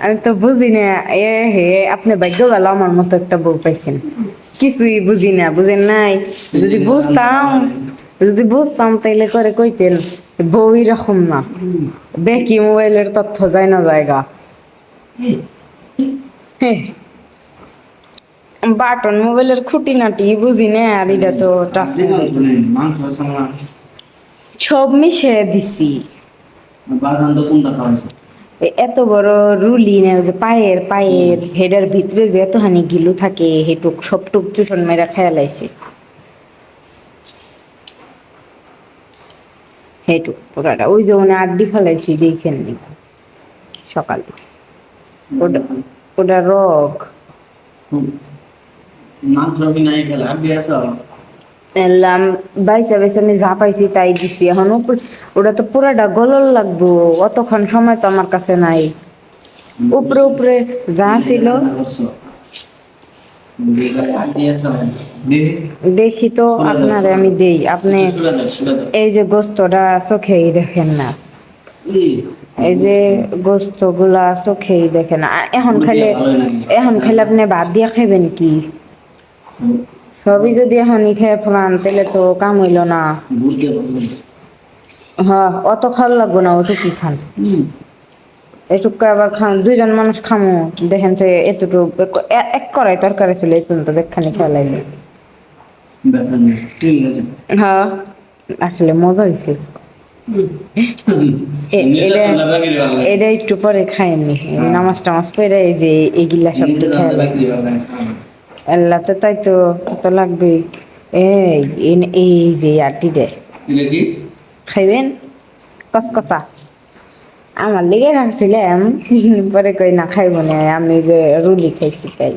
আমি তো বুঝি না। এ হে, আপনি ভাগ্য ভালো আমার মতো একটা বউ পাইছেন। কিছুই বুঝি না, বুঝেন নাই? যদি বুঝতাম, যদি বুঝতাম তাইলে করে কইতেন বউ এরকম না, দেখি মোবাইলের তথ্য যায় না জায়গা। হ্যাঁ, বাটন মোবাইলের খুঁটিনাটি বুঝি না, আর এটা তো টাচ সব মিশে দিছি। এত বড় রুলি না, ওই যে পায়ের পায়ের হেডের ভিতরে যে এতখানি গিলু থাকে, হেটুক সবটুক চুষণ মেরা খেয়াল আইছে, হেটুক পুরাটা। ওই যে ওনে আড্ডি ফেলাইছি দেখেন নি সকালে, ওটা ওটা রগ। এলাম বাইসা বাইসা আমি যা পাইছি তাই দিছি। এখন ওটা তো পুরাটা গলল লাগবো, অতক্ষণ সময় তো আমার কাছে নাই। উপরে উপরে যা ছিল দেখি তো আপনারে আমি দেই। আপনি এই যে গোস্তটা চোখেই দেখেন না, এই যে গোস্ত গুলা চোখেই দেখেন না। এখন খাইলে আপনি ভাত দিয়া খাইবেন কি? সবই যদি এখনই খেয়ে ফেলান তাহলে তো কাম হইল না। হ্যাঁ, অত খাওয়া লাগবো না, ওটু কি খান, এটুকু আবার খান। দুইজন মানুষ খামো, দেখেন যে এতটুকু এক কড়াই তরকারি ছিল, এই পর্যন্ত দেখখানি খেয়া লাগবে। হ্যাঁ, আসলে মজা হয়েছে। এটা একটু পরে খাইনি, নামাজ টামাজ পড়ে এই যে এগুলা সব খেয়া লাগবে। আল্লাহতে তাই তো কত লাগবে। এই যে আটি দে খাইবেন কসকসা, আমার লেগে রাখছিলাম, পরে কই না খাইব না, আমি যে রুলি খাইছি তাই।